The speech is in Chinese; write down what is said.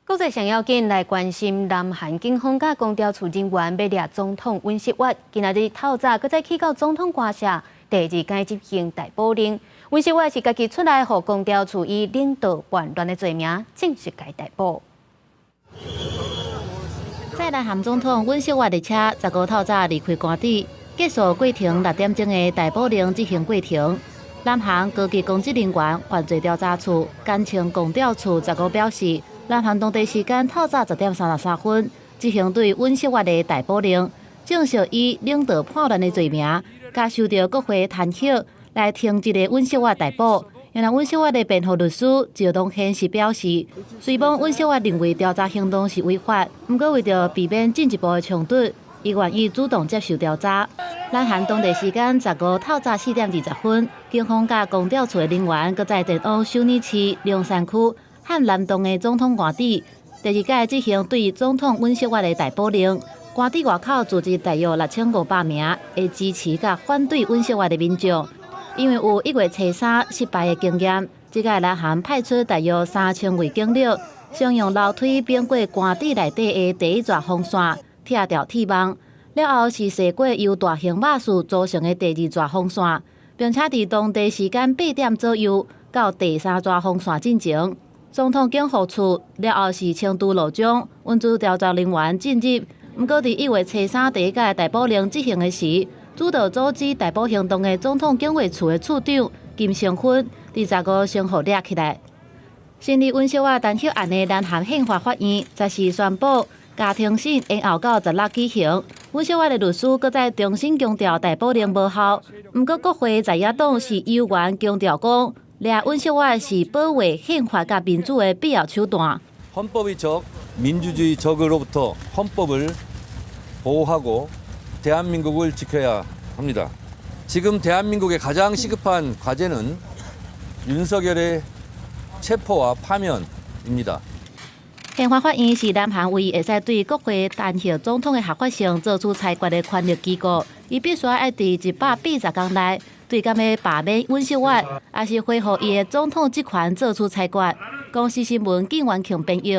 国际上要紧来关心南韩警方甲公调处人员要掠总统尹锡悦，今仔日透早，搁再去到总统官舍，第二间执行逮捕令。尹锡悦是家己出来，互公调处以领导叛乱的罪名正式该逮捕。在南韩总统尹锡悦的车15透早离开官邸，结束过程6点钟的逮捕令执行过程。南韩高级公职人员犯罪调查处简称公调处15表示。南韩当地时间透早10点33分，执行对尹锡悦的逮捕令，正式以领导叛乱的罪名，加受到国会弹劾来停职的尹锡悦逮捕。原来尹锡悦的辩护律师赵东宪是表示，虽然尹锡悦认为调查行动是违法，不过为了避免进一步的冲突，伊愿意主动接受调查。南韩当地时间15透早4点20分，警方甲公调处的人员搁在前往首尔市龙山区。和南洞的总统官邸，第二届执行对总统尹锡悦的逮捕令。官邸外口组织大约6500名会支持甲反对尹锡悦的民众，因为有1月初3失败的经验，这届南韩派出大约3000位警力，先用楼梯并过官邸内底的第一座风扇，拆掉铁网，了后是驶过由大型马术组成的第二座风扇，并且伫当地时间8点左右到第3座风扇进前。总统警护处了后是清都路中，运驻调查人员进入。不过，伫1月初3第一届逮捕令执行的时，主导组织逮捕行动的总统警卫处的处长金成勋，伫15先互抓起来。审理尹锡悦弹劾案的南韩宪法法院则是宣布家庭审延后到16举行。尹锡悦的律师搁再重新强调逮捕令无效。不过，国会在野党是议员强调讲。掠尹锡悦是保卫宪法甲民主的必要手段。헌법의 적, 민주주의 적으로부터 헌법을 보호하고 대한민국을 지켜야 합니다. 지금 대한민국의 가장 시급한 과제는 윤석열의 체포와 파면입니다. 宪法法院是南韩唯一会使对国会弹劾总统的合法性做出裁决的权力机构，伊必须要伫180天内。对敢要罢免尹锡悦，也是恢复伊的总统职权做出裁决。公司新闻郑元庆编译。